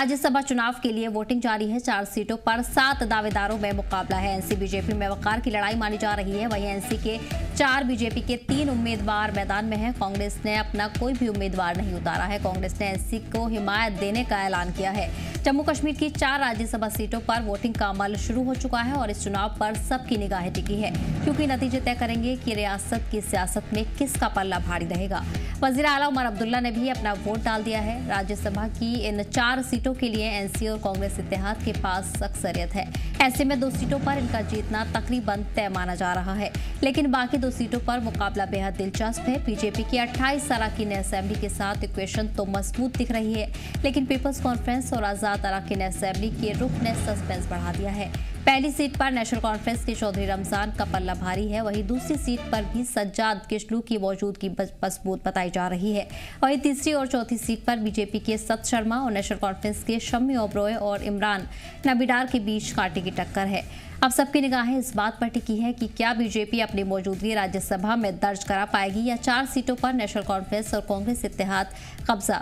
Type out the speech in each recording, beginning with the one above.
राज्यसभा चुनाव के लिए वोटिंग जारी है। 4 सीटों पर 7 दावेदारों में मुकाबला है। एनसी बीजेपी में वकार की लड़ाई मानी जा रही है। वहीं एनसी के 4, बीजेपी के 3 उम्मीदवार मैदान में हैं। कांग्रेस ने अपना कोई भी उम्मीदवार नहीं उतारा है। कांग्रेस ने एनसी को हिमायत देने का ऐलान किया है। जम्मू कश्मीर की 4 राज्यसभा सीटों पर वोटिंग का अमल शुरू हो चुका है और इस चुनाव पर सबकी निगाहें टिकी है, क्योंकि नतीजे तय करेंगे कि रियासत की सियासत में किसका पल्ला भारी रहेगा। वजीर आला उमर अब्दुल्ला ने भी अपना वोट डाल दिया है। राज्यसभा की इन 4 सीटों के लिए एनसी और कांग्रेस इत्तेहाद के पास अक्सरियत है। ऐसे में 2 सीटों पर इनका जीतना तकरीबन तय माना जा रहा है, लेकिन बाकी 2 सीटों पर मुकाबला बेहद दिलचस्प है। बीजेपी की 28 अरकान असेंबली के साथ इक्वेशन तो मजबूत दिख रही है, लेकिन पीपल्स कॉन्फ्रेंस और आजाद अरकान असेंबली के रुख ने सस्पेंस बढ़ा दिया है। पहली सीट पर नेशनल कॉन्फ्रेंस के चौधरी रमजान का पल्ला भारी है। वहीं दूसरी सीट पर भी सज्जाद किशलू की मौजूदगी मजबूत बताई जा रही है। वहीं तीसरी और चौथी सीट पर बीजेपी के सत शर्मा और नेशनल कॉन्फ्रेंस के शम्मी ओब्रॉय और इमरान नबीडार के बीच कांटे की टक्कर है। अब सबकी निगाहें इस बात पर टिकी है कि क्या बीजेपी अपनी मौजूदगी राज्यसभा में दर्ज करा पाएगी या 4 सीटों पर नेशनल कॉन्फ्रेंस और कांग्रेस इत्तेहाद कब्जा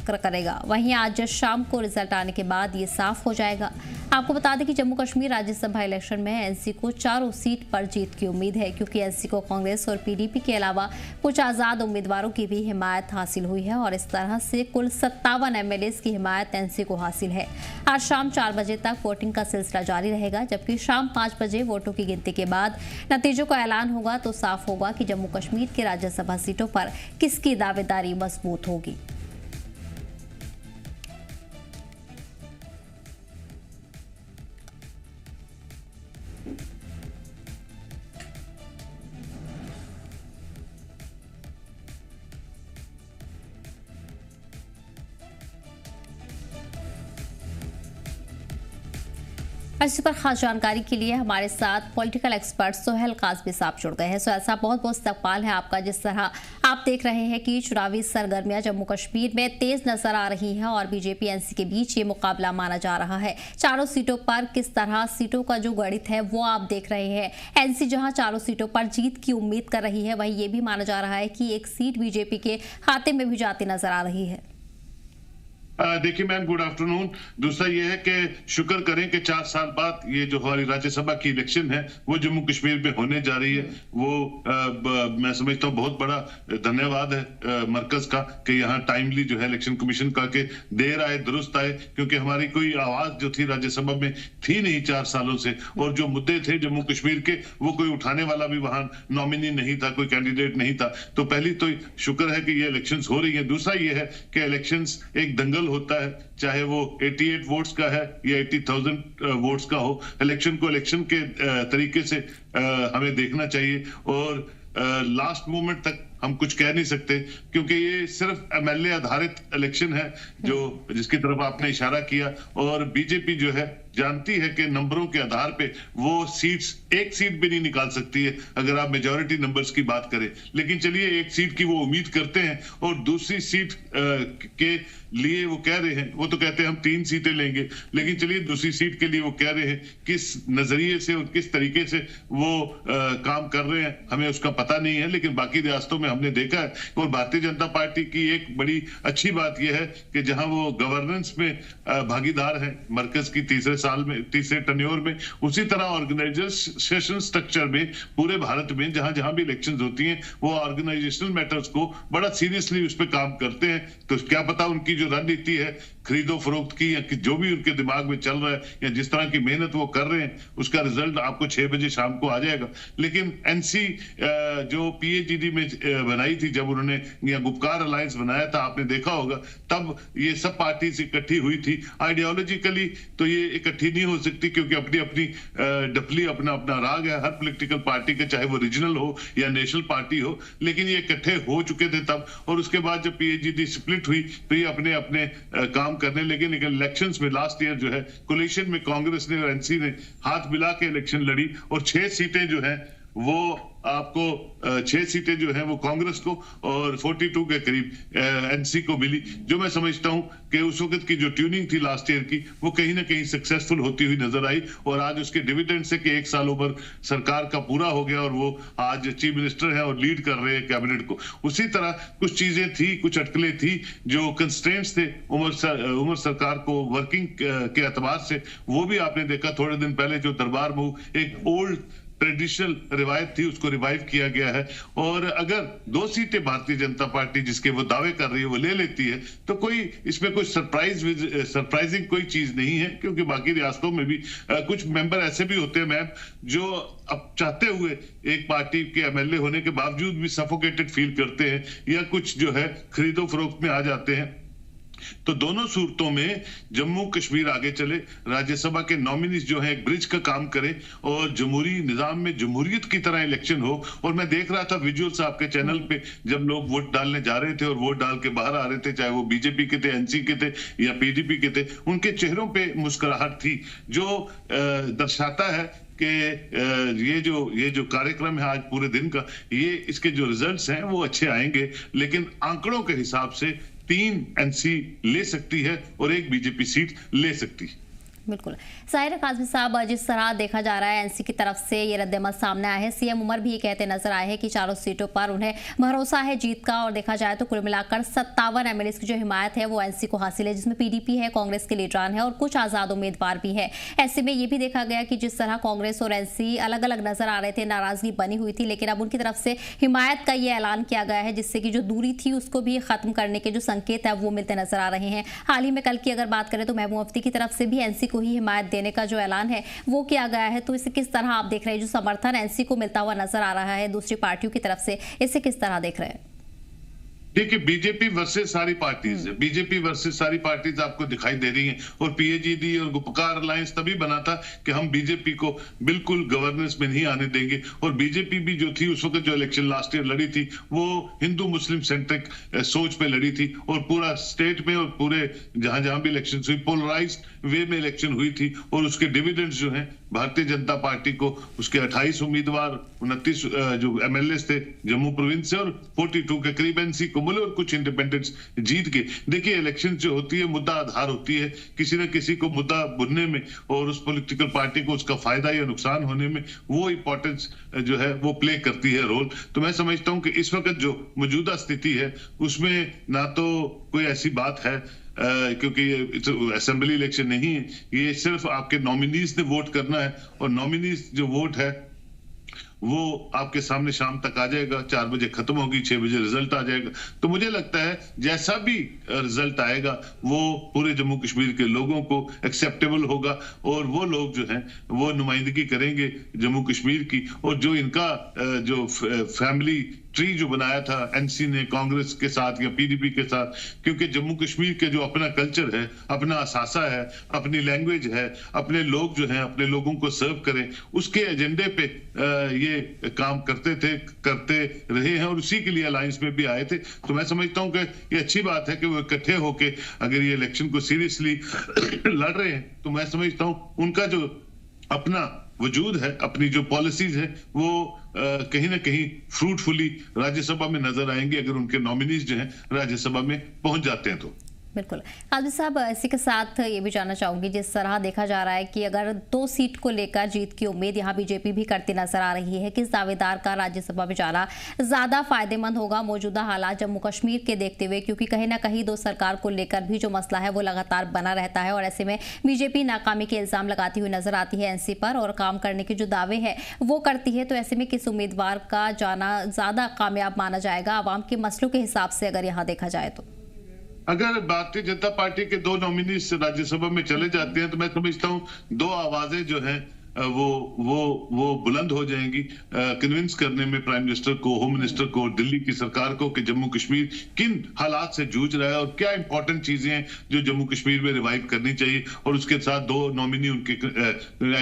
करेगा। वहीं आज शाम को रिजल्ट आने के बाद ये साफ हो जाएगा। आपको बता दें कि जम्मू कश्मीर राज्यसभा इलेक्शन में एनसी को 4 सीट पर जीत की उम्मीद है, क्योंकि एनसी को कांग्रेस और पीडीपी के अलावा कुछ आजाद उम्मीदवारों की भी हिमायत हासिल हुई है और इस तरह से कुल 57 एमएलएस की हिमायत एनसी को हासिल है। आज शाम 4 बजे तक वोटिंग का सिलसिला जारी रहेगा, जबकि शाम 5 बजे वोटों की गिनती के बाद नतीजों का ऐलान होगा तो साफ होगा कि जम्मू कश्मीर के राज्यसभा सीटों पर किसकी दावेदारी मजबूत होगी। इस पर खास जानकारी के लिए हमारे साथ पॉलिटिकल एक्सपर्ट सोहेल काज़मी साहब जुड़ गए हैं। सोहेल साहब, बहुत बहुत इस्तकबाल है आपका। जिस तरह आप देख रहे हैं कि चुनावी सरगर्मियां जम्मू कश्मीर में तेज नजर आ रही हैं और बीजेपी एनसी के बीच ये मुकाबला माना जा रहा है। 4 सीटों पर किस तरह सीटों का जो गणित है वो आप देख रहे हैं। एनसी जहां 4 सीटों पर जीत की उम्मीद कर रही है, वहीं ये भी माना जा रहा है कि एक सीट बीजेपी के खाते में भी जाती नजर आ रही है। देखिए मैम, गुड आफ्टरनून। दूसरा ये है कि शुक्र करें कि 4 साल बाद ये जो हमारी राज्यसभा की इलेक्शन है वो जम्मू कश्मीर में होने जा रही है। वो मैं समझता हूँ बहुत बड़ा धन्यवाद है मरकज का कि यहाँ टाइमली जो है इलेक्शन कमीशन का के देर आए दुरुस्त आए, क्योंकि हमारी कोई आवाज जो थी राज्यसभा में थी नहीं 4 सालों से, और जो मुद्दे थे जम्मू कश्मीर के वो कोई उठाने वाला भी वहां नॉमिनी नहीं था, कोई कैंडिडेट नहीं था। तो पहली तो शुक्र है कि ये इलेक्शंस हो रही है। दूसरा ये है कि इलेक्शंस एक दंगल होता है, चाहे वो 88 वोट्स का है या 80,000 वोट्स का हो। इलेक्शन को इलेक्शन के तरीके से हमें देखना चाहिए और लास्ट मोमेंट तक हम कुछ कह नहीं सकते, क्योंकि ये सिर्फ एमएलए आधारित इलेक्शन है जो जिसकी तरफ आपने इशारा किया। और बीजेपी जो है जानती है कि नंबरों के आधार पे वो सीट्स एक सीट भी नहीं निकाल सकती है अगर आप मेजॉरिटी नंबर्स की बात करें। लेकिन चलिए एक सीट की वो उम्मीद करते हैं और दूसरी सीट के लिए वो कह रहे हैं, वो तो कहते हैं हम 3 सीटें लेंगे, लेकिन चलिए दूसरी सीट के लिए वो कह रहे हैं किस नजरिए से और किस तरीके से वो काम कर रहे हैं हमें उसका पता नहीं है। लेकिन बाकी रियासतों में हमने देखा है। और भारतीय जनता पार्टी की एक बड़ी अच्छी बात यह है कि जहां वो गवर्नेंस में भागीदार है मरकज की तीसरे टर्न्योर में, उसी तरह ऑर्गेनाइजेशन स्ट्रक्चर में पूरे भारत में जहां जहां भी इलेक्शंस होती हैं वो ऑर्गेनाइजेशनल मैटर्स को बड़ा सीरियसली उस पर काम करते हैं। तो क्या पता उनकी जो रणनीति है खरीदो फरोख्त की या कि जो भी उनके दिमाग में चल रहा है या जिस तरह की मेहनत वो कर रहे हैं उसका रिजल्ट आपको 6 बजे शाम को आ जाएगा। लेकिन एनसी जो पीएचईडी में बनाई थी, जब उन्होंने या गुपकार अलायंस बनाया था, आपने देखा होगा, तब ये सब पार्टी इकट्ठी हुई थी। आइडियोलॉजिकली तो ये इकट्ठी नहीं हो सकती, क्योंकि अपनी अपनी डफली अपना अपना राग है हर पॉलिटिकल पार्टी के, चाहे वो रीजनल हो या नेशनल पार्टी हो। लेकिन ये इकट्ठे हो चुके थे तब, और उसके बाद जब पीएचईडी स्प्लिट हुई तो ये अपने अपने काम करने लगे। लेकिन इलेक्शंस में लास्ट ईयर जो है कोलिशन में कांग्रेस ने और एनसी ने हाथ मिला के इलेक्शन लड़ी और 6 सीटें जो है वो आपको 6 सीटें जो हैं वो कांग्रेस को और 42 के करीब एनसी को मिली, जो मैं समझता हूं कि उस वक्त की जो ट्यूनिंग थी लास्ट ईयर की वो कहीं ना कहीं सक्सेसफुल होती हुई नजर आई और आज उसके डिविडेंड से कि 1 साल ओवर सरकार का पूरा हो गया और वो आज चीफ मिनिस्टर है और लीड कर रहे हैं कैबिनेट को। उसी तरह कुछ चीजें थी, कुछ अटकलें थी जो कंस्ट्रेंट्स थे उमर सरकार को वर्किंग के एतबार से, वो भी आपने देखा थोड़े दिन पहले जो दरबार मूव एक ओल्ड ट्रेडिशनल रिवायत थी उसको रिवाइव किया गया है। और अगर 2 सीटें भारतीय जनता पार्टी जिसके वो दावे कर रही है वो ले लेती है तो कोई इसमें कोई सरप्राइजिंग कोई चीज नहीं है, क्योंकि बाकी रियासतों में भी कुछ मेंबर ऐसे भी होते हैं मैम जो अब चाहते हुए एक पार्टी के एमएलए होने के बावजूद भी सफोकेटेड फील करते हैं या कुछ जो है खरीदो फरोख्त में आ जाते हैं। तो दोनों सूरतों में जम्मू कश्मीर आगे चले, राज्यसभा के नॉमिनीज जो है एक ब्रिज का काम करें और जमहूरी निजाम में जमहूरियत की तरह इलेक्शन हो। और मैं देख रहा था विजुअल्स आपके चैनल पे जब लोग वोट डालने जा रहे थे और वोट डाल के बाहर आ रहे थे, चाहे वो बीजेपी के थे, एनसी के थे या पीडीपी के थे, उनके चेहरों पे मुस्कुराहट थी जो दर्शाता है कि ये जो कार्यक्रम है आज पूरे दिन का, ये इसके जो रिजल्ट्स हैं वो अच्छे आएंगे। लेकिन आंकड़ों के हिसाब से 3 एनसी ले सकती है और 1 बीजेपी सीट ले सकती है। बिल्कुल साहिर काज़मी साहब, जिस तरह देखा जा रहा है एनसी की तरफ से ये रद्दमल सामने आया है, सीएम उमर भी ये कहते नजर आए हैं कि चारों सीटों पर उन्हें भरोसा है जीत का। और देखा जाए तो कुल मिलाकर 57 एमएलए की जो हिमायत है वो एनसी को हासिल है, जिसमें पीडीपी है, कांग्रेस के लीडरान है और कुछ आज़ाद उम्मीदवार भी है। ऐसे में ये भी देखा गया कि जिस तरह कांग्रेस और एनसी अलग अलग नजर आ रहे थे, नाराजगी बनी हुई थी, लेकिन अब उनकी तरफ से हिमायत का ये ऐलान किया गया है, जिससे कि जो दूरी थी उसको भी खत्म करने के जो संकेत है वो मिलते नजर आ रहे हैं। हाल ही में कल की अगर बात करें तो महबूब मुफ्ती की तरफ से भी एनसी को ही हिमायत देने का जो ऐलान है वो किया गया है। तो इसे किस तरह आप देख रहे हैं, जो समर्थन एनसी को मिलता हुआ नजर आ रहा है दूसरी पार्टियों की तरफ से, इसे किस तरह देख रहे हैं? देखिए, बीजेपी वर्सेस सारी पार्टीज है, बीजेपी वर्सेस सारी पार्टीज आपको दिखाई दे रही हैं और पीएजीडी और गुपकार अलायंस तभी बना था कि हम बीजेपी को बिल्कुल गवर्नेंस में नहीं आने देंगे। और बीजेपी भी जो थी उस वक्त जो इलेक्शन लास्ट ईयर लड़ी थी वो हिंदू मुस्लिम सेंट्रिक सोच पे लड़ी थी और पूरा स्टेट में और पूरे जहां भी इलेक्शन हुई पोलराइज्ड वे में इलेक्शन हुई थी। और उसके डिविडेंड्स जो हैं भारतीय जनता पार्टी को उसके 28 उम्मीदवार 29 जो एमएलए थे जम्मू प्रोविंस से और 42 के करीब एनसी को मिले और कुछ इंडिपेंडेंट्स जीत के। देखिए, इलेक्शन जो होती है मुद्दा आधार होती है, किसी न किसी को मुद्दा बुनने में और उस पॉलिटिकल पार्टी को उसका फायदा या नुकसान होने में वो इंपॉर्टेंस जो है वो प्ले करती है रोल। तो मैं समझता हूं कि इस वक्त जो मौजूदा स्थिति है उसमें ना तो कोई ऐसी बात है क्योंकि ये असेंबली इलेक्शन नहीं है, ये सिर्फ आपके नॉमिनीज ने वोट करना है और नॉमिनीज जो वोट है वो आपके सामने शाम तक आ जाएगा, 4 बजे खत्म होगी, 6 बजे रिजल्ट आ जाएगा। तो मुझे लगता है जैसा भी रिजल्ट आएगा वो पूरे जम्मू कश्मीर के लोगों को एक्सेप्टेबल होगा और वो लोग जो हैं वो नुमाइंदगी करेंगे जम्मू कश्मीर की। और जो इनका जो फैमिली ट्री जो बनाया था एनसी ने कांग्रेस के साथ या पीडीपी के साथ, क्योंकि जम्मू कश्मीर के जो अपना कल्चर है, अपना असासा है, अपनी लैंग्वेज है, अपने लोग जो हैं अपने लोगों को सर्व करें, उसके एजेंडे पे ये काम करते रहे हैं और उसी के लिए अलायंस में भी आए थे। तो मैं समझता हूं कि ये अच्छी बात है कि वो इकट्ठे होके अगर ये इलेक्शन को सीरियसली लड़ रहे हैं तो मैं समझता हूं उनका जो अपना वजूद है, अपनी जो पॉलिसीज है वो कहीं ना कहीं फ्रूटफुली राज्यसभा में नजर आएंगे अगर उनके नॉमिनीज जो हैं राज्यसभा में पहुंच जाते हैं तो। बिल्कुल काज़मी साहब, इसी के साथ ये भी जानना चाहूंगी, जिस तरह देखा जा रहा है कि अगर 2 सीट को लेकर जीत की उम्मीद यहाँ बीजेपी भी करती नजर आ रही है, किस दावेदार का राज्यसभा में जाना ज्यादा फायदेमंद होगा मौजूदा हालात जम्मू कश्मीर के देखते हुए, क्योंकि कहीं ना कहीं 2 सरकार को लेकर भी जो मसला है वो लगातार बना रहता है और ऐसे में बीजेपी नाकामी के इल्जाम लगाती हुई नजर आती है एनसी पर और काम करने के जो दावे है वो करती है। तो ऐसे में किस उम्मीदवार का जाना ज्यादा कामयाब माना जाएगा आवाम के मसलों के हिसाब से अगर यहाँ देखा जाए तो? अगर भारतीय जनता पार्टी के 2 नॉमिनीज राज्यसभा में चले जाते हैं तो मैं समझता हूं 2 आवाजें जो हैं वो बुलंद हो जाएंगी कन्विंस करने में प्राइम मिनिस्टर को, होम मिनिस्टर को, दिल्ली की सरकार को कि जम्मू कश्मीर किन हालात से जूझ रहा है और क्या इंपॉर्टेंट चीजें हैं जो जम्मू कश्मीर में रिवाइव करनी चाहिए। और उसके साथ 2 नॉमिनी उनके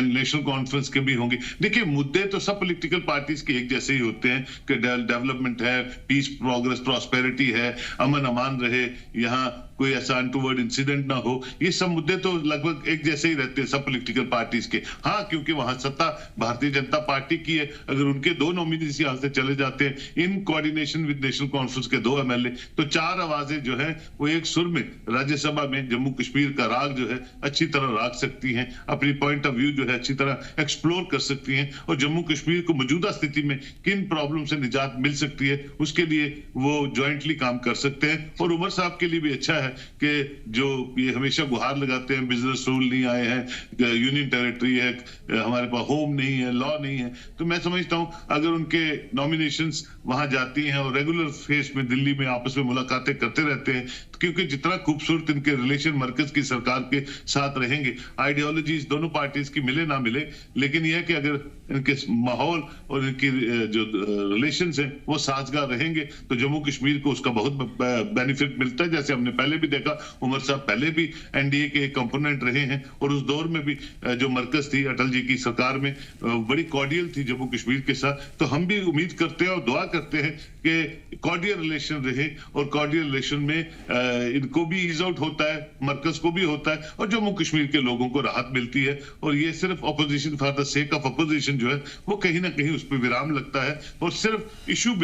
नेशनल कॉन्फ्रेंस के भी होंगे। देखिए, मुद्दे तो सब पॉलिटिकल पार्टीज के एक जैसे ही होते हैं कि डेवलपमेंट है, पीस, प्रोग्रेस, प्रॉस्पेरिटी है, अमन अमान रहे, यहाँ कोई ऐसा अनटूवर्ड इंसिडेंट ना हो, ये सब मुद्दे तो लगभग एक जैसे ही रहते हैं सब पॉलिटिकल पार्टीज के। हाँ, क्योंकि वहां सत्ता भारतीय जनता पार्टी की है, अगर उनके 2 नॉमिनीज यहां से चले जाते हैं in coordination with national conference के 2 एमएलए, तो 4 आवाजें जो है वो एक सुर में राज्यसभा में जम्मू कश्मीर का राग जो है अच्छी तरह राग सकती हैं, अपनी पॉइंट ऑफ व्यू जो है अच्छी तरह एक्सप्लोर कर सकती हैं, और जम्मू कश्मीर को मौजूदा स्थिति में किन प्रॉब्लम से निजात मिल सकती है उसके लिए वो ज्वाइंटली काम कर सकते हैं। और उमर साहब के लिए भी अच्छा है कि जो ये हमेशा गुहार लगाते हैं बिजनेस रूल नहीं आए हैं, यूनियन टेरिटरी है, हमारे पास होम नहीं है, लॉ नहीं है, तो मैं समझता हूं अगर उनके नॉमिनेशंस वहां जाती हैं और रेगुलर फेस में दिल्ली में आपस में मुलाकातें करते रहते हैं, क्योंकि जितना खूबसूरत इनके रिलेशन मरकज की सरकार के साथ रहेंगे, आइडियोलॉजीज दोनों पार्टीज की मिले ना मिले, लेकिन यह है कि अगर इनके माहौल और इनकी जो रिलेशंस हैं वो साजगार रहेंगे तो जम्मू कश्मीर को उसका बहुत बेनिफिट मिलता है। जैसे हमने पहले भी देखा, उमर साहब पहले भी एनडीए के एक कंपोनेंट रहे हैं और उस दौर में भी जो मरकज थी अटल जी की सरकार में बड़ी कॉर्डियल थी जम्मू कश्मीर के साथ। तो हम भी उम्मीद करते हैं और दुआ करते हैं कि कॉर्डियल रिलेशन रहे, और कॉर्डियल रिलेशन में इनको भी ईज आउट होता है, मरकज को भी होता है, और जम्मू कश्मीर के लोगों को राहत मिलती है। और ये सिर्फ opposition for the sake of opposition जो है वो कहीं ना कहीं उस पर विराम लगता है, और सिर्फ इशू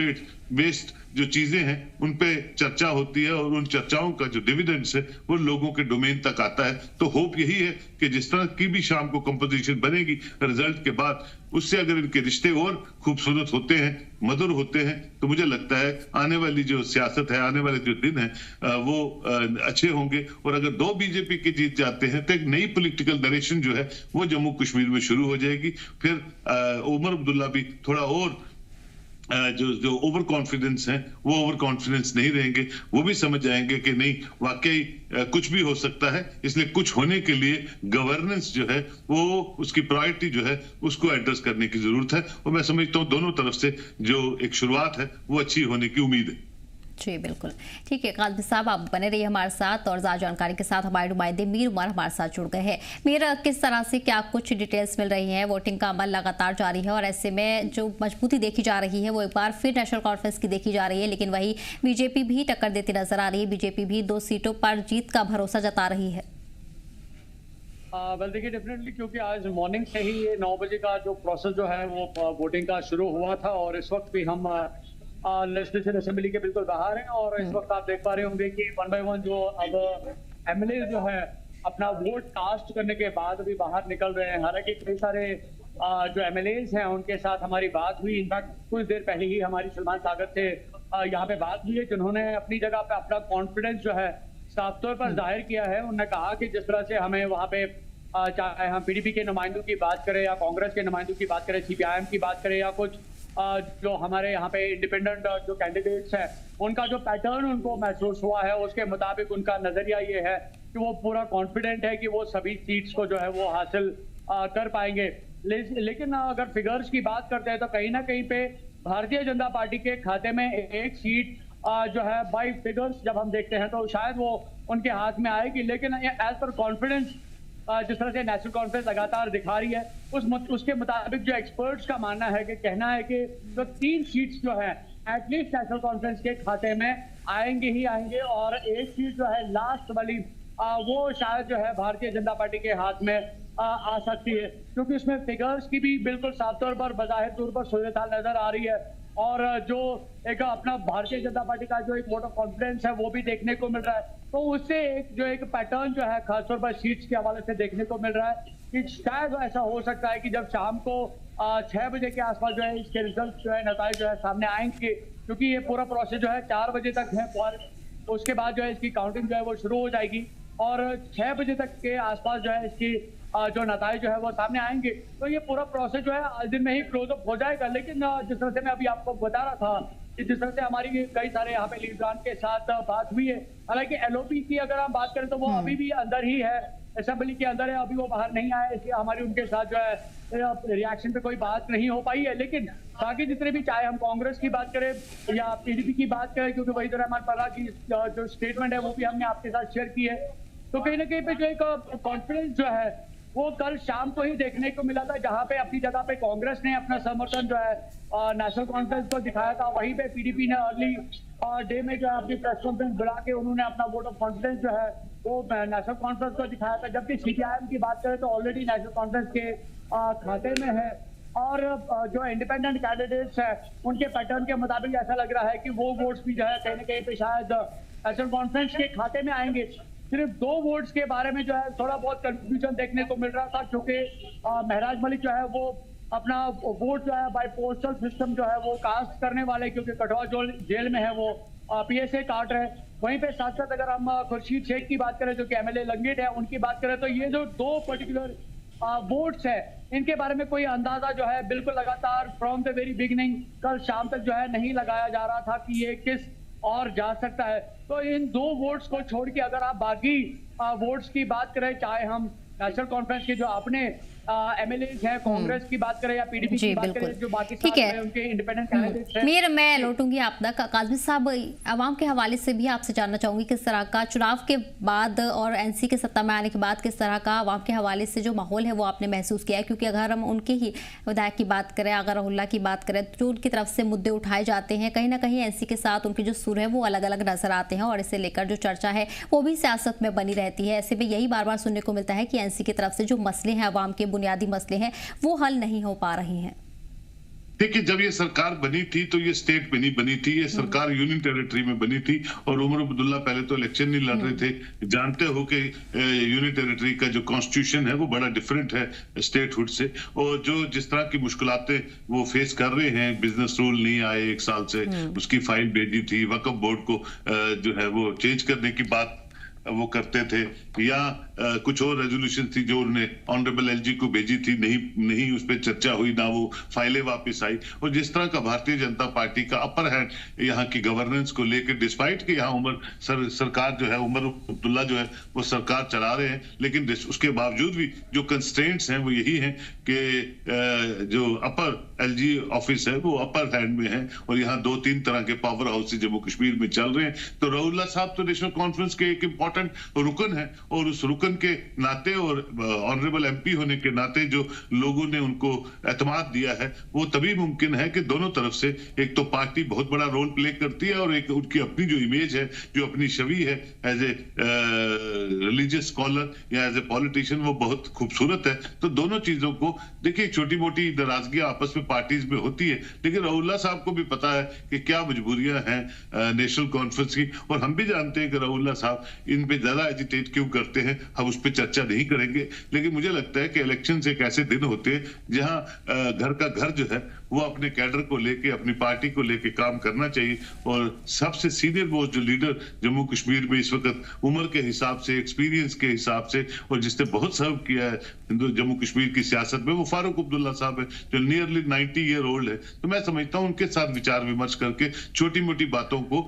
बेस्ड जो चीजें हैं उन पे चर्चा होती है, और उन चर्चाओं का जो डिविडेंड्स है वो लोगों के डोमेन तक आता है। तो होप यही है कि जिस तरह की भी शाम को कंपोजिशन बनेगी रिजल्ट के बाद, उससे अगर इनके रिश्ते और खूबसूरत होते हैं, मधुर होते हैं, तो मुझे लगता है आने वाली जो सियासत है, आने वाले जो दिन है वो अच्छे होंगे। और अगर 2 बीजेपी के जीत जाते हैं तो एक नई पॉलिटिकल नरेशन जो है वो जम्मू कश्मीर में शुरू हो जाएगी। फिर उमर अब्दुल्ला भी थोड़ा और जो ओवर कॉन्फिडेंस है वो ओवर कॉन्फिडेंस नहीं रहेंगे, वो भी समझ जाएंगे कि नहीं वाकई कुछ भी हो सकता है, इसलिए कुछ होने के लिए गवर्नेंस जो है वो उसकी प्रायोरिटी जो है उसको एड्रेस करने की जरूरत है। और मैं समझता हूँ दोनों तरफ से जो एक शुरुआत है वो अच्छी होने की उम्मीद है। जी बिल्कुल ठीक है, कादरी साहब आप बने रहिए हमारे साथ, और ज़्यादा जानकारी के साथ हमारे नुमाइंदे मीर उमर हमारे साथ जुड़ गए हैं। मीर, किस तरह से क्या कुछ डिटेल्स मिल रही हैं? वोटिंग का अमल लगातार जारी है और ऐसे में जो मजबूती देखी जा रही है वो एक बार फिर नेशनल कॉन्फ्रेंस की देखी जा रही है, लेकिन वही बीजेपी भी टक्कर देती नजर आ रही है। बीजेपी भी 2 सीटों पर जीत का भरोसा जता रही है। वेल देखिए, डेफिनेटली क्योंकि आज मॉर्निंग से ही ये 9 बजे का जो प्रोसेस जो है वो वोटिंग का शुरू हुआ था, और इस वक्त भी हम लेजिस्लेटिव असेंबली के बिल्कुल बाहर हैं, और इस वक्त आप देख पा रहे होंगे कि 1 बाय 1 जो अब एमएलए जो है अपना वोट कास्ट करने के बाद अभी बाहर निकल रहे हैं। हालांकि कई सारे जो एमएलएज हैं उनके साथ हमारी बात हुई, इनफैक्ट कुछ देर पहले ही हमारी सलमान सागर से यहाँ पे बात हुई है, जिन्होंने अपनी जगह पे अपना कॉन्फिडेंस जो है साफ तौर पर जाहिर किया है। उन्होंने कहा कि जिस तरह से हमें वहाँ पे चाहे हम पीडीपी के नुमाइंदों की बात करें या कांग्रेस के नुमाइंदों की बात करें, सीपीआईएम की बात करें, या कुछ जो हमारे यहाँ पे इंडिपेंडेंट जो कैंडिडेट्स हैं उनका जो पैटर्न उनको महसूस हुआ है उसके मुताबिक उनका नजरिया ये है कि वो पूरा कॉन्फिडेंट है कि वो सभी सीट्स को जो है वो हासिल कर पाएंगे। लेकिन अगर फिगर्स की बात करते हैं तो कहीं ना कहीं पे भारतीय जनता पार्टी के खाते में एक सीट जो है बाई फिगर्स जब हम देखते हैं तो शायद वो उनके हाथ में आएगी, लेकिन एज पर कॉन्फिडेंस जिस तरह से नेशनल कॉन्फ्रेंस लगातार दिखा रही है उसके मुताबिक जो एक्सपर्ट्स का मानना है कि कहना है कि जो 3 सीट्स जो है एटलीस्ट नेशनल कॉन्फ्रेंस के खाते में आएंगे ही आएंगे, और एक सीट जो है लास्ट वाली वो शायद जो है भारतीय जनता पार्टी के हाथ में आ सकती है, क्योंकि उसमें फिगर्स की भी बिल्कुल साफ तौर पर बजाहिर तौर पर सूरत हाल नजर आ रही है, और जो एक अपना भारतीय जनता पार्टी का जो एक वोट ऑफ कॉन्फिडेंस है वो भी देखने को मिल रहा है। तो उससे एक पैटर्न जो है खासतौर पर सीट्स के हवाले से देखने को मिल रहा है कि शायद ऐसा हो सकता है कि जब शाम को 6 बजे के आसपास जो है इसके रिजल्ट जो है नतीजे जो है सामने आएंगे, क्योंकि ये पूरा प्रोसेस जो है 4 बजे तक है, और उसके बाद जो है इसकी काउंटिंग जो है वो शुरू हो जाएगी, और 6 बजे तक के आसपास जो है इसकी जो नतीजे जो है वो सामने आएंगे। तो ये पूरा प्रोसेस जो है आज दिन में ही क्लोज अप हो जाएगा। लेकिन जिस तरह से मैं अभी आपको बता रहा था कि जिस तरह से हमारी कई सारे यहाँ पे लीडरान के साथ बात हुई है, हालांकि एलओपी की अगर हम बात करें तो वो अभी भी अंदर ही है, असेंबली के अंदर है, अभी वो बाहर नहीं आए, इसलिए हमारी उनके साथ जो है रिएक्शन पे कोई बात नहीं हो पाई है। लेकिन बाकी जितने भी, चाहे हम कांग्रेस की बात करें या पीडीपी की बात करें, क्योंकि वहीद रहमान पर्रा की जो स्टेटमेंट है वो भी हमने आपके साथ शेयर की है, तो कहीं ना कहीं पे जो एक कॉन्फिडेंस जो है वो कल शाम को ही देखने को मिला था, जहां पे अपनी जगह पे कांग्रेस ने अपना समर्थन जो है नेशनल कॉन्फ्रेंस को दिखाया था, वहीं पे पीडीपी ने अर्ली डे में जो है अपनी प्रेस कॉन्फ्रेंस बुला के उन्होंने अपना वोट ऑफ कॉन्फिडेंस जो है वो नेशनल कॉन्फ्रेंस को दिखाया था। जबकि सीपीआईएम की बात करें तो ऑलरेडी नेशनल कॉन्फ्रेंस के खाते में है, और जो इंडिपेंडेंट कैंडिडेट्स है उनके पैटर्न के मुताबिक ऐसा लग रहा है कि वो वोट्स भी जो है कहीं ना कहीं पे शायद नेशनल कॉन्फ्रेंस के खाते में आएंगे। सिर्फ 2 वोट्स के बारे में जो है थोड़ा बहुत कंफ्यूजन देखने को मिल रहा था, क्योंकि महराज मलिक जो है वो अपना वोट जो है बाय पोस्टल सिस्टम जो है वो कास्ट करने वाले, क्योंकि कठुआ जेल में है वो पीएसए काट रहे। वहीं पे साथ साथ अगर हम खुर्शीद शेख की बात करें जो कि एमएलए लंगेट है, उनकी बात करें तो ये जो 2 पर्टिकुलर वोट्स है इनके बारे में कोई अंदाजा जो है बिल्कुल लगातार फ्रॉम द वेरी बिगिनिंग कल शाम तक जो है नहीं लगाया जा रहा था कि ये किस और जा सकता है। तो इन 2 वोट्स को छोड़ के अगर आप बाकी वोट्स की बात करें, चाहे हम नेशनल कॉन्फ्रेंस के जो अपने एमएलए हैं कांग्रेस की बात करें या पीडीपी की बात करें, जो बाकी ठीक है उनके इंडिपेंडेंट कैंडिडेट्स हैं। मैं लौटूंगी आप तक। काजमी साहब, आवाम के हवाले से भी आपसे जानना चाहूंगी किस तरह का चुनाव के बाद और एनसी के सत्ता में आने के बाद किस तरह का आवाम के हवाले से जो माहौल है वो आपने महसूस किया है? क्योंकि अगर हम उनके ही विधायक की बात करें, अगर राहुल्ला की बात करें, तो उनकी तरफ से मुद्दे उठाए जाते हैं, कहीं ना कहीं एनसी के साथ उनके जो सुर है वो अलग अलग नजर आते हैं, और इसे लेकर जो चर्चा है वो भी सियासत में बनी रहती है। ऐसे में यही बार बार सुनने को मिलता है कि एनसी की तरफ से जो मसले हैं, अवाम के बुनियादी मसले हैं, वो हल नहीं हो पा रही हैं। देखिए, जब ये सरकार बनी थी तो ये स्टेट में नहीं बनी थी, ये सरकार यूनियन टेरिटरी में बनी थी। और उमर अब्दुल्ला पहले तो इलेक्शन नहीं लड़ रहे थे। जानते हो कि यूनियन टेरिटरी का जो कॉन्स्टिट्यूशन है वो बड़ा डिफरेंट है स्टेटहुड से, और जो जिस तरह की मुश्किलातें वो फेस कर रहे हैं, बिजनेस रूल नहीं आए 1 साल से, उसकी फाइल भेजी थी, वक्फ बोर्ड को जो है वो चेंज करने की बात वो करते थे, या कुछ और रेजोल्यूशन थी जो उन्होंने ऑनरेबल एलजी को भेजी थी, नहीं उस पर चर्चा हुई, ना वो फाइलें वापस आई। और जिस तरह का भारतीय जनता पार्टी का अपर हैंड यहाँ की गवर्नेंस को लेकर, डिस्पाइट कि यहाँ सरकार जो है, उमर अब्दुल्ला जो है वो सरकार चला रहे हैं, लेकिन उसके बावजूद भी जो कंस्ट्रेंट्स हैं वो यही हैं कि जो अपर एलजी ऑफिस है वो अपर हैंड में है, और यहाँ 2-3 तरह के पावर हाउस जम्मू कश्मीर में चल रहे हैं। तो राहुल्ला साहब तो नेशनल कॉन्फ्रेंस के एक इंपॉर्टेंट रुकन है, और उस रुकन के नाते और ऑनरेबल एमपी होने के नाते जो लोगों ने उनको एतमाद दिया है, वो तभी मुमकिन है कि दोनों तरफ से, एक तो पार्टी बहुत बड़ा रोल प्ले करती है, और एक उनकी अपनी जो इमेज है, जो अपनी छवि है एज ए रिलीजियस स्कॉलर या एज ए पॉलिटिशियन, वो बहुत खूबसूरत है। तो दोनों चीजों को देखिए, छोटी मोटी नाराजगियां आपस में पार्टीज में होती है, लेकिन राहुल्ला साहब को भी पता है कि क्या मजबूरियां हैं नेशनल कॉन्फ्रेंस की, और हम भी जानते हैं कि राहुल्ला साहब इन पे ज्यादा एजिटेट क्यों करते हैं, हम उस पर चर्चा नहीं करेंगे। लेकिन मुझे लगता है कि इलेक्शन से एक ऐसे दिन होते हैं जहां घर का घर जो है वो अपने कैडर को लेके, अपनी पार्टी को लेके काम करना चाहिए। और सबसे सीनियर मोस्ट जो लीडर जम्मू कश्मीर में इस वक्त उम्र के हिसाब से, एक्सपीरियंस के हिसाब से, और जिसने बहुत सर्व किया है जम्मू कश्मीर की सियासत में, वो फारूक अब्दुल्ला साहब है जो नियरली 90 ईयर ओल्ड है। तो मैं समझता हूं उनके साथ विचार विमर्श करके छोटी मोटी बातों को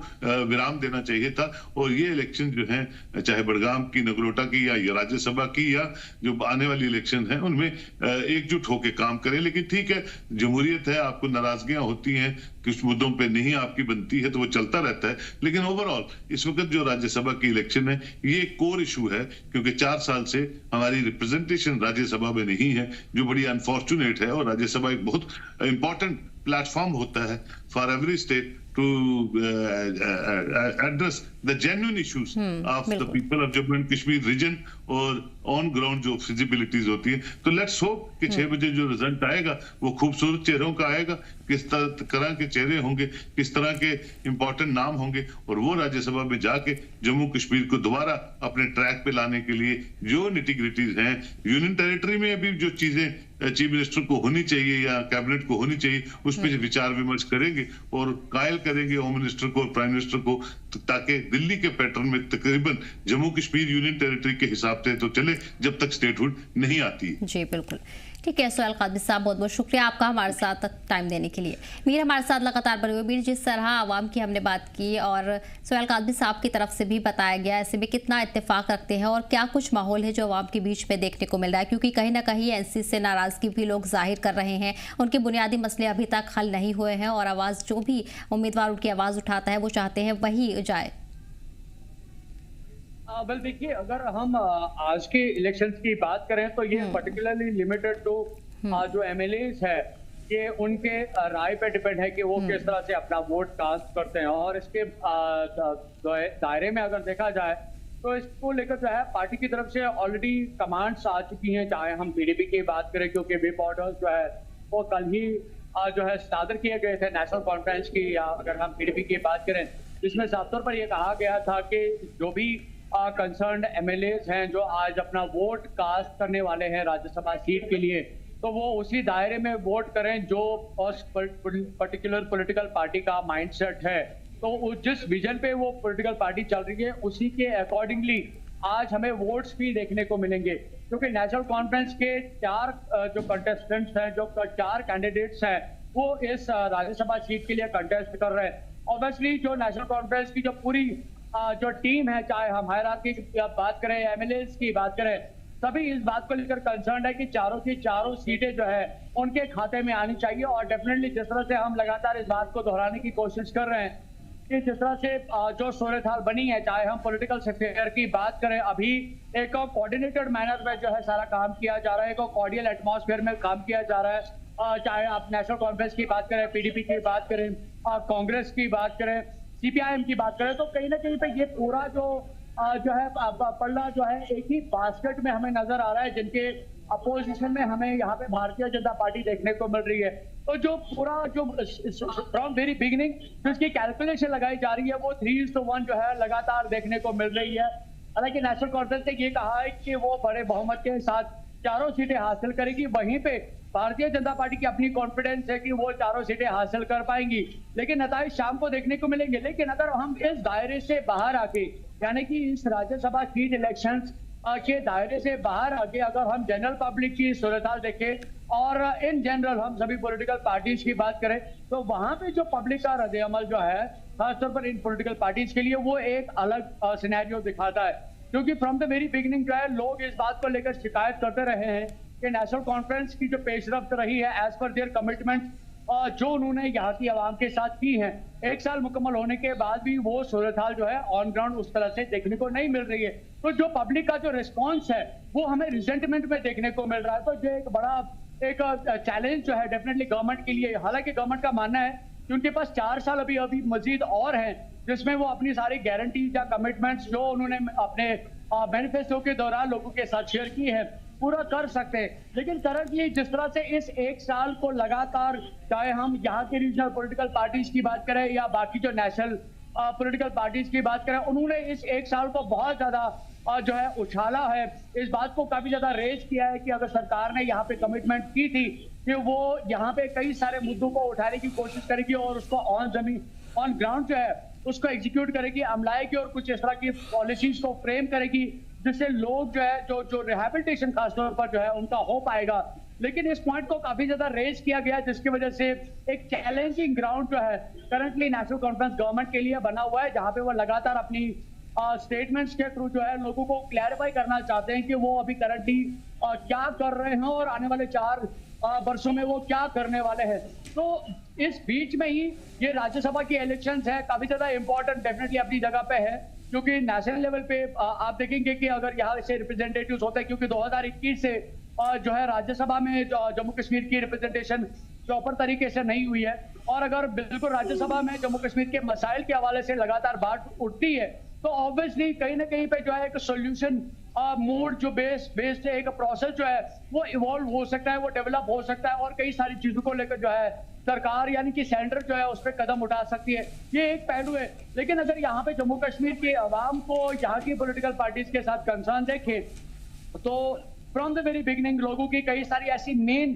विराम देना चाहिए था। और ये इलेक्शन जो है, चाहे बड़गाम की, नगरोटा की, या राज्यसभा की, या जो आने वाली इलेक्शन है, उनमें एकजुट होकर काम करें। लेकिन ठीक है, जमहूरियत है, आपको नाराजगियां होती हैं, कुछ मुद्दों पे नहीं आपकी बनती है, तो वो चलता रहता है। लेकिन ओवरऑल इस वक्त जो राज्यसभा की इलेक्शन है, ये कोर इशू है, क्योंकि 4 साल से हमारी रिप्रेजेंटेशन राज्यसभा में नहीं है, जो बड़ी अनफॉर्चुनेट है। और राज्यसभा एक बहुत इंपॉर्टेंट प्लेटफॉर्म होता है for every state to address the genuine issues of the people of Jammu and Kashmir region, और ऑन ग्राउंड जो फिजिबिलिटीज होती है। तो लेट्स होप कि 6 बजे जो रिजल्ट आएगा वो खूबसूरत चेहरों का आएगा, किस तरह के चेहरे होंगे, किस तरह के इंपॉर्टेंट नाम होंगे, और वो राज्यसभा में जाके जम्मू कश्मीर को दोबारा अपने ट्रैक पे लाने के लिए जो निटिग्रिटीज हैं, यूनियन टेरिटरी में भी जो चीजें चीफ मिनिस्टर को होनी चाहिए या कैबिनेट को होनी चाहिए, उस पर विचार विमर्श करेंगे और कायल करेंगे होम मिनिस्टर को और प्राइम मिनिस्टर को, ताकि दिल्ली के पैटर्न में तकरीबन जम्मू कश्मीर यूनियन टेरिटरी के हिसाब से तो चले, जब तक स्टेटहुड नहीं आती। जी बिल्कुल, ठीक है। सोहेल कादमी साहब, बहुत बहुत शुक्रिया आपका हमारे साथ टाइम देने के लिए। मीर हमारे साथ लगातार बने हुए। मीर, जिस तरह आवाम की हमने बात की और सोहेल कादमी साहब की तरफ से भी बताया गया, ऐसे में कितना इत्तेफाक रखते हैं और क्या कुछ माहौल है जो आवाम के बीच में देखने को मिल रहा है, क्योंकि कहीं ना कहीं एनसी से नाराजगी भी लोग जाहिर कर रहे हैं, उनके बुनियादी मसले अभी तक हल नहीं हुए हैं, और आवाज़ जो भी उम्मीदवार उनकी आवाज़ उठाता है वो चाहते हैं वही जाए। वेल देखिए, अगर हम आज के इलेक्शंस की बात करें तो ये पर्टिकुलरली लिमिटेड टू जो एमएलएस है, ये उनके राय पे डिपेंड है कि वो किस तरह से अपना वोट कास्ट करते हैं। और इसके दायरे में अगर देखा जाए तो इसको लेकर जो है पार्टी की तरफ से ऑलरेडी कमांड्स आ चुकी हैं, चाहे हम पीडीपी की बात करें, क्योंकि व्हिप ऑर्डर्स जो है वो कल ही जो है सादर किए गए थे नेशनल कॉन्फ्रेंस की। या अगर हम पीडीपी की बात करें, जिसमें साफ तौर पर यह कहा गया था कि जो भी कंसर्न्ड एमएलएस हैं जो आज अपना वोट कास्ट करने वाले हैं राज्यसभा सीट के लिए, तो वो उसी दायरे में वोट करें जो उस पर्टिकुलर पॉलिटिकल पार्टी का माइंडसेट है। तो जिस विजन पे वो पॉलिटिकल पार्टी चल रही है उसी के अकॉर्डिंगली आज हमें वोट्स भी देखने को मिलेंगे, क्योंकि नेशनल कॉन्फ्रेंस के 4 जो कंटेस्टेंट्स हैं, जो 4 कैंडिडेट्स हैं, वो इस राज्यसभा सीट के लिए कंटेस्ट कर रहे हैं। ऑब्वियसली जो नेशनल कॉन्फ्रेंस की जो पूरी जो टीम है, चाहे हम हायरार्की की बात करें, एमएलएस की बात करें, सभी इस बात को लेकर कंसर्न है कि चारों की चारों सीटें जो है उनके खाते में आनी चाहिए। और डेफिनेटली जिस तरह से हम लगातार इस बात को दोहराने की कोशिश कर रहे हैं कि जिस तरह से जो सूरत हाल बनी है, चाहे हम पॉलिटिकल सेक्टर की बात करें, अभी एक कोऑर्डिनेटेड मैनर में जो है सारा काम किया जा रहा है, एक कॉर्डियल एटमॉस्फेयर में काम किया जा रहा है। चाहे आप नेशनल कॉन्फ्रेंस की बात करें, पीडीपी की बात करें, कांग्रेस की बात करें, सीपीआईएम की बात करें, तो कहीं ना कहीं पे ये पूरा जो है पल्ला जो है एक ही बास्केट में हमें नजर आ रहा है, जिनके अपोजिशन में हमें यहाँ पे भारतीय जनता पार्टी देखने को मिल रही है। तो जो पूरा जो फ्रॉम वेरी बिगिनिंग जिसकी कैलकुलेशन लगाई जा रही है वो 3:1 जो है लगातार देखने को मिल रही है। हालांकि नेशनल कॉन्फ्रेंस ने ये कहा है कि वो बड़े बहुमत के साथ चारों सीटें हासिल करेगी, वहीं पे भारतीय जनता पार्टी की अपनी कॉन्फिडेंस है कि वो चारों सीटें हासिल कर पाएंगी, लेकिन नतीजे शाम को देखने को मिलेंगे। लेकिन अगर हम इस दायरे से बाहर आके, यानी कि इस राज्यसभा सीट इलेक्शंस के दायरे से बाहर आके अगर हम जनरल पब्लिक की सूरत हाल देखें और इन जनरल हम सभी पॉलिटिकल पार्टीज की बात करें, तो वहां पे जो पब्लिक का रद्द अमल जो है खासतौर पर इन पॉलिटिकल पार्टीज के लिए वो एक अलग सिनेरियो दिखाता है। क्योंकि फ्रॉम द वेरी बिगिनिंग जो है लोग इस बात को लेकर शिकायत करते रहे हैं कि नेशनल कॉन्फ्रेंस की जो पेशरफ्त रही है एज पर देयर कमिटमेंट जो उन्होंने यहाँ की आवाम के साथ की है, 1 साल मुकम्मल होने के बाद भी वो सूरत हाल जो है ऑन ग्राउंड उस तरह से देखने को नहीं मिल रही है। तो जो पब्लिक का जो रिस्पॉन्स है वो हमें रिजेंटमेंट में देखने को मिल रहा है। तो जो एक बड़ा एक चैलेंज जो है डेफिनेटली गवर्नमेंट के लिए, हालांकि गवर्नमेंट का मानना है कि उनके पास 4 साल अभी मजीद और हैं जिसमें वो अपनी सारी गारंटीज या कमिटमेंट्स जो उन्होंने अपने मैनिफेस्टो के दौरान लोगों के साथ शेयर की है पूरा कर सकते हैं। लेकिन करंटली जिस तरह से इस 1 साल को लगातार, चाहे हम यहाँ के रीजनल पॉलिटिकल पार्टीज की बात करें या बाकी जो नेशनल पॉलिटिकल पार्टीज की बात करें, उन्होंने इस 1 साल को बहुत ज्यादा जो है उछाला है, इस बात को काफी ज्यादा रेज किया है कि अगर सरकार ने यहाँ पे कमिटमेंट की थी कि वो यहाँ पे कई सारे मुद्दों को उठाने की कोशिश करेगी और उसको ऑन ग्राउंड जो है उसको एग्जीक्यूट करेगी, अमलाएगी और कुछ इस तरह की पॉलिसीज को फ्रेम करेगी जिससे लोग जो है जो रिहैबिलिटेशन खासतौर पर जो है उनका हो पाएगा। लेकिन इस पॉइंट को काफी ज्यादा रेज किया गया जिसकी वजह से एक चैलेंजिंग ग्राउंड जो है करंटली नेशनल कॉन्फ्रेंस गवर्नमेंट के लिए बना हुआ है, जहां पे वो लगातार अपनी स्टेटमेंट्स के थ्रू जो है लोगों को क्लैरिफाई करना चाहते हैं कि वो अभी करंटली क्या कर रहे हैं और आने वाले 4 वर्षों में वो क्या करने वाले हैं। तो इस बीच में ही ये राज्यसभा की इलेक्शंस है, काफी ज्यादा इंपॉर्टेंट डेफिनेटली अपनी जगह पे है, क्योंकि नेशनल लेवल पे आप देखेंगे कि अगर यहाँ से रिप्रेजेंटेटिव्स होते हैं, क्योंकि 2021 से जो है राज्यसभा में जम्मू कश्मीर की रिप्रेजेंटेशन प्रॉपर तरीके से नहीं हुई है, और अगर बिल्कुल राज्यसभा में जम्मू कश्मीर के मसाइल के हवाले से लगातार बात उठती है तो ऑब्वियसली कहीं ना कहीं पे जो है एक सोल्यूशन मोड जो बेस्ड एक प्रोसेस जो है वो इवॉल्व हो सकता है, वो डेवलप हो सकता है और कई सारी चीजों को लेकर जो है सरकार यानी कि सेंटर जो है उस पर कदम उठा सकती है। ये एक पहलू है। लेकिन अगर यहाँ पे जम्मू कश्मीर के अवाम को यहाँ की पॉलिटिकल पार्टीज के साथ कंसर्न देखे तो फ्रॉम द वेरी बिगिनिंग लोगों की कई सारी ऐसी मेन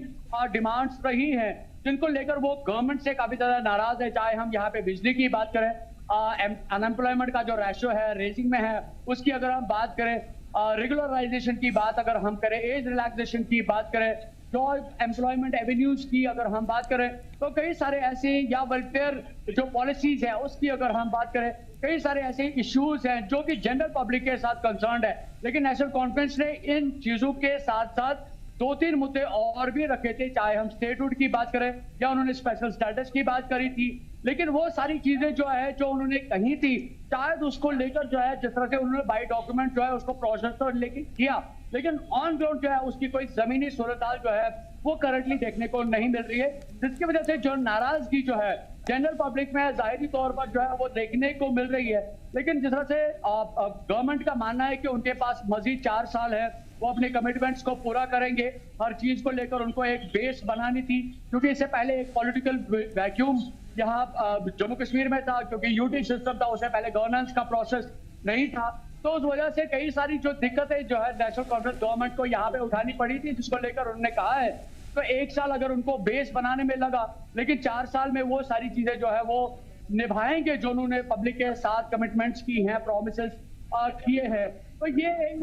डिमांड्स रही हैं जिनको लेकर वो गवर्नमेंट से काफी ज्यादा नाराज है। चाहे हम यहाँ पे बिजली की बात करें, अनएम्प्लॉयमेंट का जो रेशो है रेजिंग में है उसकी अगर हम बात करें, रेगुलराइजेशन की बात अगर हम करें, एज रिलैक्सेशन की बात करें, जॉब एम्प्लॉयमेंट एवेन्यूज की अगर हम बात करें, तो कई सारे ऐसे या वेलफेयर जो पॉलिसीज है उसकी अगर हम बात करें, कई सारे ऐसे इश्यूज हैं जो कि जनरल पब्लिक के साथ कंसर्न्ड है। लेकिन नेशनल कॉन्फ्रेंस ने इन चीजों के साथ साथ 2-3 मुद्दे और भी रखे थे, चाहे हम स्टेटहुड की बात करें या उन्होंने स्पेशल स्टेटस की बात करी थी। लेकिन वो सारी चीजें जो है जो उन्होंने कही थी, शायद उसको लेकर जो है जिस तरह से उन्होंने बाई डॉक्यूमेंट जो है उसको प्रोसेस तो लेके किया, लेकिन ऑन ग्राउंड जो है उसकी कोई जमीनी सूरत जो है वो करंटली देखने को नहीं मिल रही है, जिसकी वजह से जो नाराजगी जो है जनरल पब्लिक में जाहिरी तौर पर जो है वो देखने को मिल रही है। लेकिन जिस तरह से गवर्नमेंट का मानना है कि उनके पास मजीद 4 साल है, वो अपने कमिटमेंट्स को पूरा करेंगे, हर चीज को लेकर उनको एक बेस बनानी थी, क्योंकि इससे पहले एक पॉलिटिकल वैक्यूम यहाँ जम्मू कश्मीर में था, क्योंकि यूटी सिस्टम था, उससे पहले गवर्नेंस का प्रोसेस नहीं था। तो उस वजह से कई सारी जो दिक्कतें जो है नेशनल कॉन्फ्रेंस गवर्नमेंट को यहाँ पे उठानी पड़ी थी, जिसको लेकर उन्होंने कहा है तो 1 साल अगर उनको बेस बनाने में लगा, लेकिन 4 साल में वो सारी चीजें जो है वो निभाएंगे जो उन्होंने पब्लिक के साथ कमिटमेंट्स की हैं, प्रोमिसेस किए हैं। तो ये एक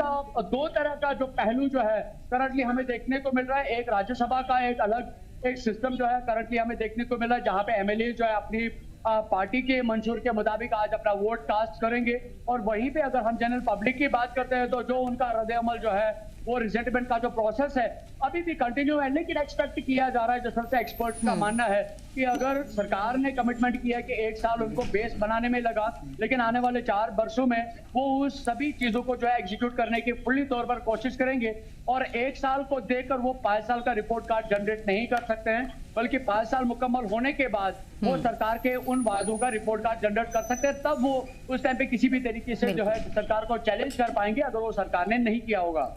2 तरह का जो पहलू जो है करंटली हमें देखने को मिल रहा है। एक राज्यसभा का एक अलग एक सिस्टम जो है करंटली हमें देखने को मिल रहा है, जहां पे एमएलए जो है अपनी पार्टी के मंशूर के मुताबिक आज अपना वोट कास्ट करेंगे, और वहीं पे अगर हम जनरल पब्लिक की बात करते हैं तो जो उनका रद्द-ए-अमल जो है वो रिसेटलमेंट का जो प्रोसेस है अभी भी कंटिन्यू है, लेकिन एक्सपेक्ट किया जा रहा है, जिस तरह से एक्सपर्ट्स का मानना है कि अगर सरकार ने कमिटमेंट किया है कि 1 साल उनको बेस बनाने में लगा, लेकिन आने वाले 4 वर्षों में वो उस सभी चीजों को जो है एग्जीक्यूट करने की फुल्ली तौर पर कोशिश करेंगे, और 1 साल को देखकर वो 5 साल का रिपोर्ट कार्ड जनरेट नहीं कर सकते हैं, बल्कि 5 साल मुकम्मल होने के बाद वो सरकार के उन वादों का रिपोर्ट कार्ड जनरेट कर सकते हैं, तब वो उस टाइम पे किसी भी तरीके से जो है सरकार को चैलेंज कर पाएंगे अगर वो सरकार ने नहीं किया होगा।